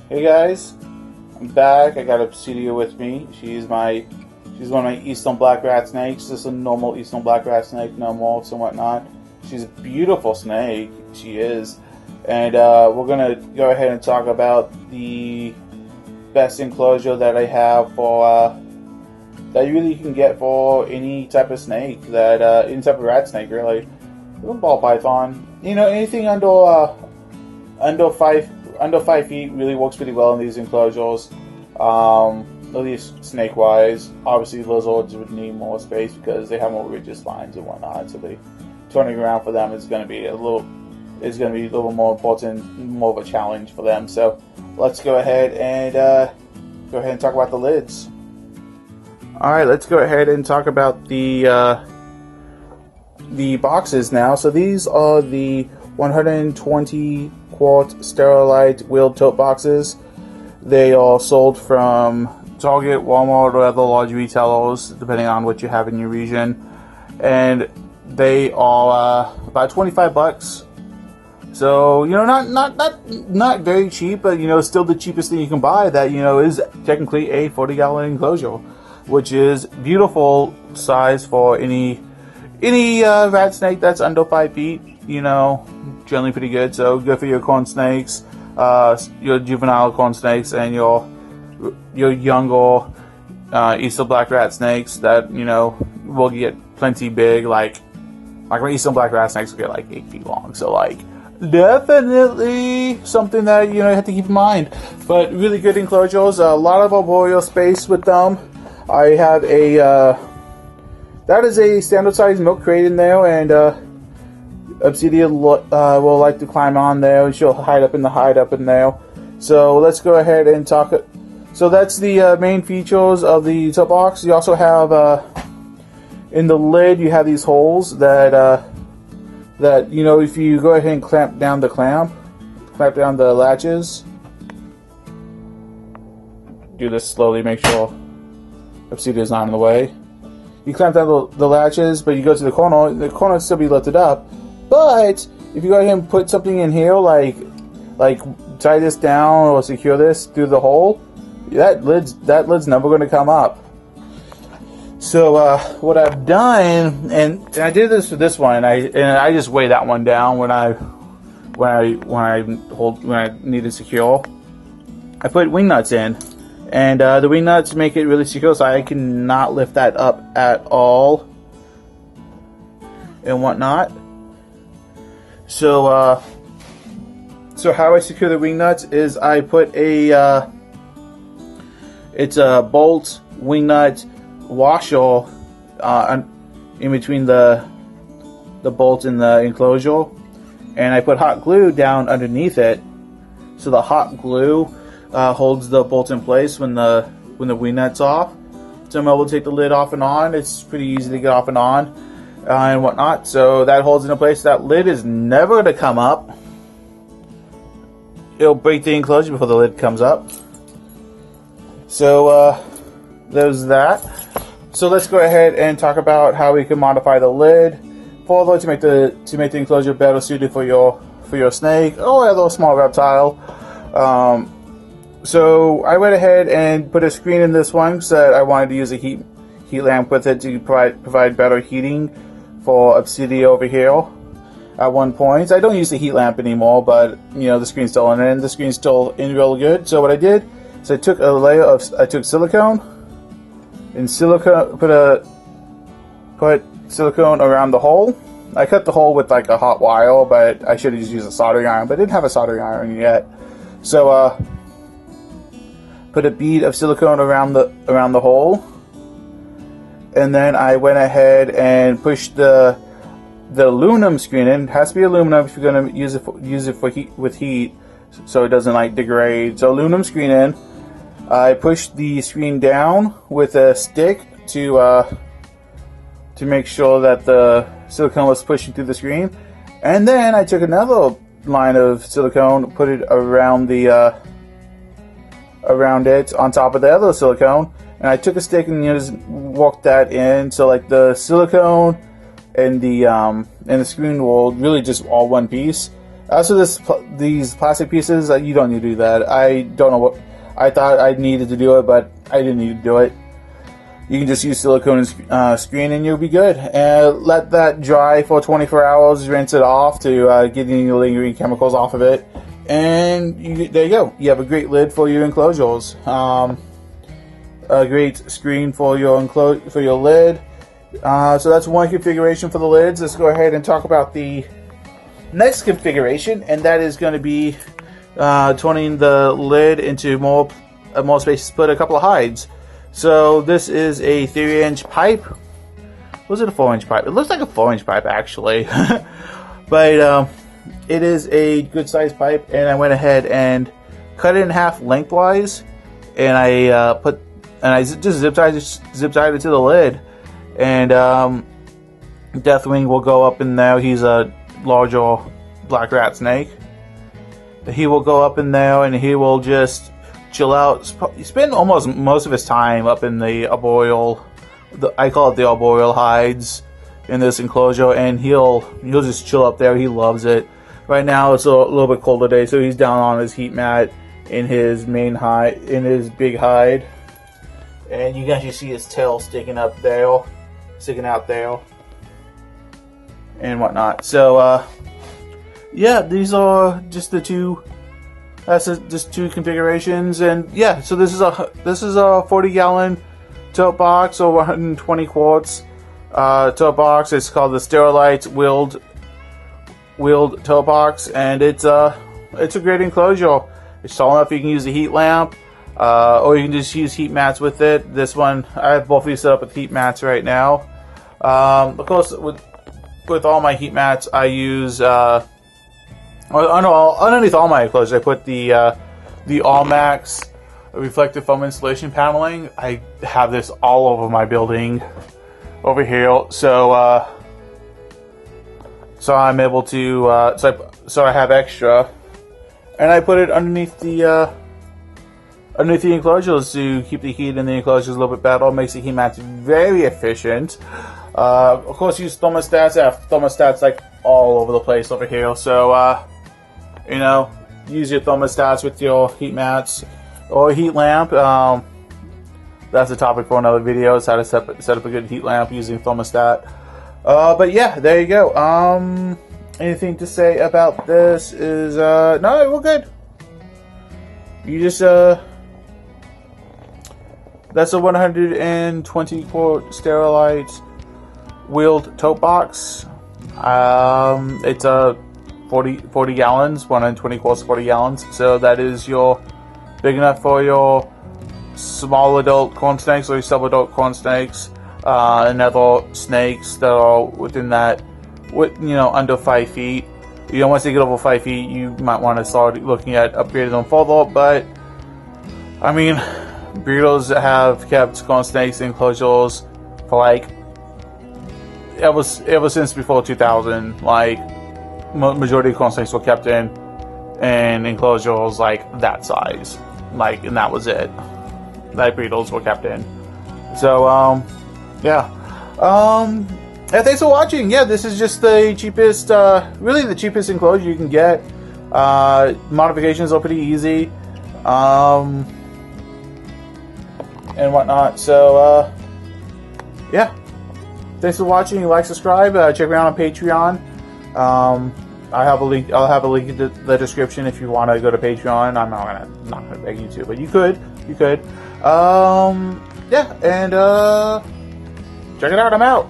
Hey guys, I'm back. I got Obsidia with me. She's one of my Eastern black rat snakes. Just a normal Eastern black rat snake, no morphs and whatnot. She's a beautiful snake. She is, and we're gonna go ahead and talk about the best enclosure that I have for that you really can get for any type of snake any type of rat snake really. Even ball python, anything under 5 feet really works pretty well in these enclosures. At least snake wise. Obviously lizards would need more space because they have more rigid spines and whatnot, so turning around for them is going to be a little more important, more of a challenge for them. So let's go ahead and talk about the lids. Alright, let's go ahead and talk about the boxes now. So these are the 120 quart Sterilite wheeled tote boxes. They are sold from Target, Walmart, or other large retailers, depending on what you have in your region. And they are about 25 bucks. So, not very cheap, but, still the cheapest thing you can buy that, is technically a 40-gallon enclosure, which is beautiful size for any rat snake that's under 5 feet, generally pretty good. So good for your corn snakes, your juvenile corn snakes, and your younger Eastern black rat snakes that, will get plenty big, like my Eastern black rat snakes will get like 8 feet long. So definitely something that you have to keep in mind. But really good enclosures, a lot of arboreal space with them. I have that is a standard size milk crate in there, and Obsidia will like to climb on there. She'll hide up in there. So let's go ahead and talk. So that's the main features of the top box. You also have in the lid you have these holes that if you go ahead and clamp down the latches. Do this slowly, make sure Obsidia is not in the way. You clamp down the latches, but you go to the corner will still be lifted up. But if you go ahead and put something in here, like tie this down or secure this through the hole, that lid's never going to come up. So what I've done, and I did this for this one, and I just weigh that one down when I need it secure. I put wing nuts in. And the wing nuts make it really secure, so I cannot lift that up at all and whatnot. So how I secure the wing nuts is I put it's a bolt wing nut washer in between the bolt and the enclosure, and I put hot glue down underneath it, so the hot glue holds the bolt in place when the wing nut's off. So I'm able to take the lid off and on. It's pretty easy to get off and on and whatnot. So that holds it in place. That lid is never going to come up. It'll break the enclosure before the lid comes up. So there's that. So let's go ahead and talk about how we can modify the lid further to make the enclosure better suited for your snake or other small reptile. So I went ahead and put a screen in this one, so I wanted to use a heat lamp with it to provide better heating for Obsidia over here. At one point, I don't use the heat lamp anymore, but the screen's still in, and the screen's still in real good. So what I did is I took silicone and put silicone around the hole. I cut the hole with like a hot wire, but I should have just used a soldering iron, but I didn't have a soldering iron yet. So put a bead of silicone around the hole, and then I went ahead and pushed the aluminum screen in. It has to be aluminum if you're going to use it with heat, so it doesn't degrade. So aluminum screen in. I pushed the screen down with a stick to make sure that the silicone was pushing through the screen, and then I took another line of silicone, put it around it on top of the other silicone, and I took a stick and just walked that in, so the silicone and the screen will really just all one piece, As for these plastic pieces, you don't need to do that. I don't know what I thought I needed to do it, but I didn't need to do it. You can just use silicone and screen, and you'll be good. And let that dry for 24 hours. Rinse it off to get any lingering chemicals off of it, and there you go. You have a great lid for your enclosures. A great screen for your lid. So that's one configuration for the lids. Let's go ahead and talk about the next configuration, and that is going to be turning the lid into more space to put a couple of hides. So this is a 3-inch pipe. Was it a 4-inch pipe? It looks like a 4-inch pipe actually, but it is a good sized pipe, and I went ahead and cut it in half lengthwise, and I just zip tied it to the lid, and Deathwing will go up in there. He's a larger black rat snake. He will go up in there, and he will just chill out. Spend almost most of his time up in the arboreal. I call it the arboreal hides in this enclosure, and he'll just chill up there. He loves it. Right now it's a little bit colder day, so he's down on his heat mat in his main hide, in his big hide, and you can actually see his tail sticking out there, and whatnot. So yeah, these are just the two. Just two configurations, and yeah. So this is a 40-gallon tote box, or 120 quarts tote box. It's called the Sterilite wheeled tote box, and it's a great enclosure. It's tall enough you can use a heat lamp, or you can just use heat mats with it. This one, I have both of these set up with heat mats right now. Of course, with all my heat mats, I use underneath all my enclosures, I put the Allmax reflective foam insulation paneling. I have this all over my building over here, so I'm able to so I have extra, and I put it underneath the enclosures to keep the heat in the enclosures a little bit better. It makes the heat mats very efficient. Of course, use thermostats. I have thermostats like all over the place over here, so you know, use your thermostats with your heat mats or a heat lamp. That's a topic for another video. Is how to set up a good heat lamp using thermostat. But yeah, there you go. Anything to say about this is no, we're good. You just that's a 120 quart Sterilite wheeled tote box. It's a 40 gallons, 120 quarts, 40 gallons. So that is your big enough for your small adult corn snakes or your sub-adult corn snakes, and other snakes that are within that, under 5 feet. Once they get over 5 feet, you might want to start looking at upgrading them further. But I mean, breeders have kept corn snakes in enclosures for like ever since before 2000. Like, majority of corn snakes were kept in enclosures like that size, and that was it. That breeders were kept in. So yeah. And thanks for watching. Yeah, this is just the cheapest, really the cheapest enclosure you can get. Modifications are pretty easy, and whatnot. So yeah, thanks for watching. Like, subscribe, check me out on Patreon. I'll have a link in the description if you want to go to Patreon. I'm not gonna beg you to, but you could. Yeah, and check it out. I'm out.